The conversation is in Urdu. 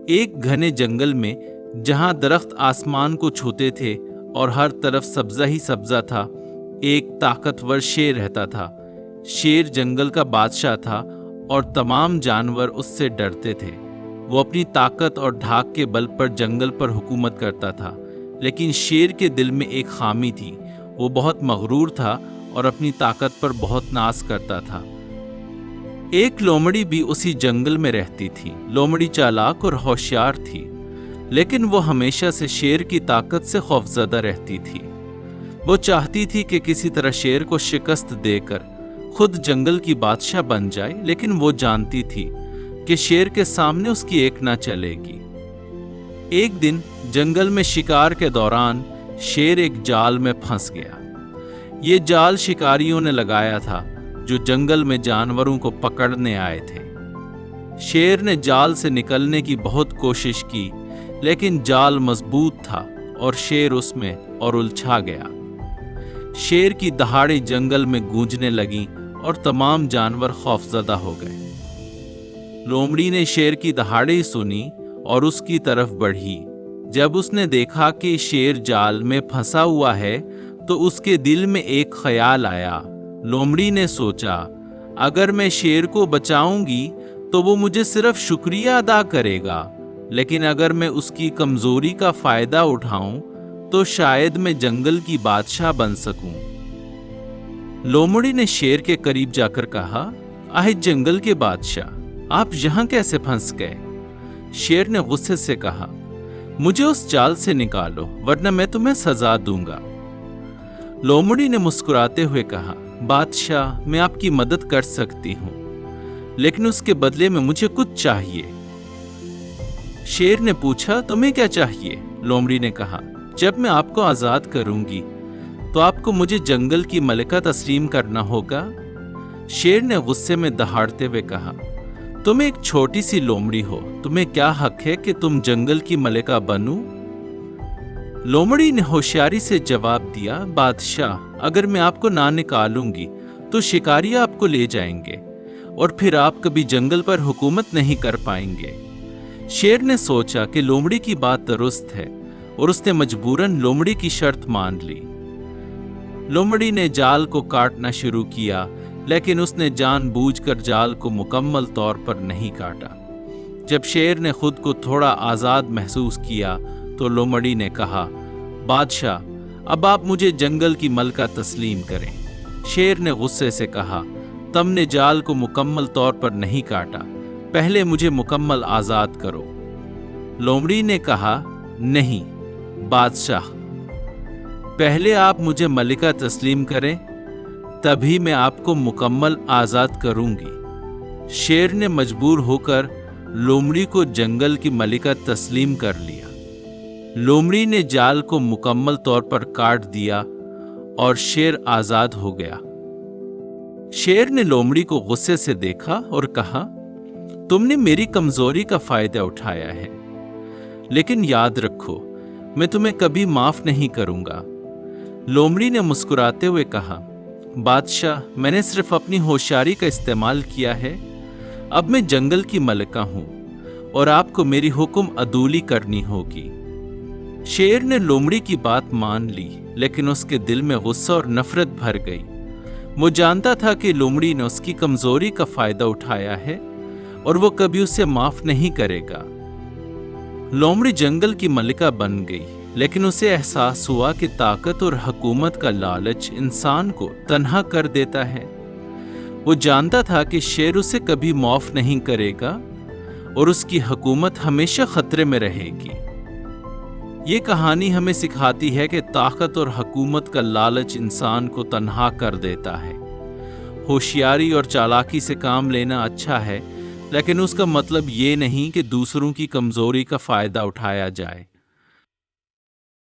ایک گھنے جنگل میں جہاں درخت آسمان کو چھوتے تھے اور ہر طرف سبزہ ہی سبزہ تھا، ایک طاقتور شیر رہتا تھا۔ شیر جنگل کا بادشاہ تھا اور تمام جانور اس سے ڈرتے تھے۔ وہ اپنی طاقت اور دھاک کے بل پر جنگل پر حکومت کرتا تھا، لیکن شیر کے دل میں ایک خامی تھی۔ وہ بہت مغرور تھا اور اپنی طاقت پر بہت ناز کرتا تھا۔ ایک لومڑی بھی اسی جنگل میں رہتی تھی۔ لومڑی چالاک اور ہوشیار تھی، لیکن وہ ہمیشہ سے شیر کی طاقت سے خوفزدہ رہتی تھی۔ وہ چاہتی تھی کہ کسی طرح شیر کو شکست دے کر خود جنگل کی بادشاہ بن جائے، لیکن وہ جانتی تھی کہ شیر کے سامنے اس کی ایک نہ چلے گی۔ ایک دن جنگل میں شکار کے دوران شیر ایک جال میں پھنس گیا۔ یہ جال شکاریوں نے لگایا تھا جو جنگل میں جانوروں کو پکڑنے آئے تھے۔ شیر نے جال سے نکلنے کی بہت کوشش کی، لیکن جال مضبوط تھا اور شیر اس میں اور الجھا گیا۔ شیر کی دہاڑیں جنگل میں گونجنے لگیں اور تمام جانور خوفزدہ ہو گئے۔ لومڑی نے شیر کی دہاڑیں سنی اور اس کی طرف بڑھی۔ جب اس نے دیکھا کہ شیر جال میں پھنسا ہوا ہے تو اس کے دل میں ایک خیال آیا۔ لومڑی نے سوچا، اگر میں شیر کو بچاؤں گی تو وہ مجھے صرف شکریہ ادا کرے گا، لیکن اگر میں اس کی کمزوری کا فائدہ اٹھاؤں تو شاید میں جنگل کی بادشاہ بن سکوں۔ لومڑی نے شیر کے قریب جا کر کہا، آہ جنگل کے بادشاہ، آپ یہاں کیسے پھنس گئے؟ شیر نے غصے سے کہا، مجھے اس جال سے نکالو ورنہ میں تمہیں سزا دوں گا۔ لومڑی نے مسکراتے ہوئے کہا، بادشاہ میں آپ کی مدد کر سکتی ہوں، لیکن اس کے بدلے میں مجھے کچھ چاہیے۔ شیر نے پوچھا، تمہیں کیا چاہیے؟ لومڑی نے کہا، جب میں آپ کو آزاد کروں گی تو آپ کو مجھے جنگل کی ملکہ تسلیم کرنا ہوگا۔ شیر نے غصے میں دہاڑتے ہوئے کہا، تم ایک چھوٹی سی لومڑی ہو، تمہیں کیا حق ہے کہ تم جنگل کی ملکہ بنو؟ لومڑی نے ہوشیاری سے جواب دیا، بادشاہ اگر میں آپ کو نہ نکالوں گی تو شکاری آپ کو لے جائیں گے اور پھر آپ کبھی جنگل پر حکومت نہیں کر پائیں گے۔ شیر نے سوچا کہ لومڑی کی بات درست ہے اور اس نے مجبوراً لومڑی کی شرط مان لی۔ لومڑی نے جال کو کاٹنا شروع کیا، لیکن اس نے جان بوجھ کر جال کو مکمل طور پر نہیں کاٹا۔ جب شیر نے خود کو تھوڑا آزاد محسوس کیا تو لومڑی نے کہا، بادشاہ اب آپ مجھے جنگل کی ملکہ تسلیم کریں۔ شیر نے غصے سے کہا، تم نے جال کو مکمل طور پر نہیں کاٹا، پہلے مجھے مکمل آزاد کرو۔ لومڑی نے کہا، نہیں بادشاہ، پہلے آپ مجھے ملکہ تسلیم کریں، تبھی میں آپ کو مکمل آزاد کروں گی۔ شیر نے مجبور ہو کر لومڑی کو جنگل کی ملکہ تسلیم کر لیا۔ لومڑی نے جال کو مکمل طور پر کاٹ دیا اور شیر آزاد ہو گیا۔ شیر نے لومڑی کو غصے سے دیکھا اور کہا، تم نے میری کمزوری کا فائدہ اٹھایا ہے، لیکن یاد رکھو میں تمہیں کبھی معاف نہیں کروں گا۔ لومڑی نے مسکراتے ہوئے کہا، بادشاہ میں نے صرف اپنی ہوشیاری کا استعمال کیا ہے، اب میں جنگل کی ملکہ ہوں اور آپ کو میری حکم عدولی کرنی ہوگی۔ شیر نے لومڑی کی بات مان لی، لیکن اس کے دل میں غصہ اور نفرت بھر گئی۔ وہ جانتا تھا کہ لومڑی نے اس کی کمزوری کا فائدہ اٹھایا ہے اور وہ کبھی اسے معاف نہیں کرے گا۔ لومڑی جنگل کی ملکہ بن گئی، لیکن اسے احساس ہوا کہ طاقت اور حکومت کا لالچ انسان کو تنہا کر دیتا ہے۔ وہ جانتا تھا کہ شیر اسے کبھی معاف نہیں کرے گا اور اس کی حکومت ہمیشہ خطرے میں رہے گی۔ یہ کہانی ہمیں سکھاتی ہے کہ طاقت اور حکومت کا لالچ انسان کو تنہا کر دیتا ہے۔ ہوشیاری اور چالاکی سے کام لینا اچھا ہے، لیکن اس کا مطلب یہ نہیں کہ دوسروں کی کمزوری کا فائدہ اٹھایا جائے۔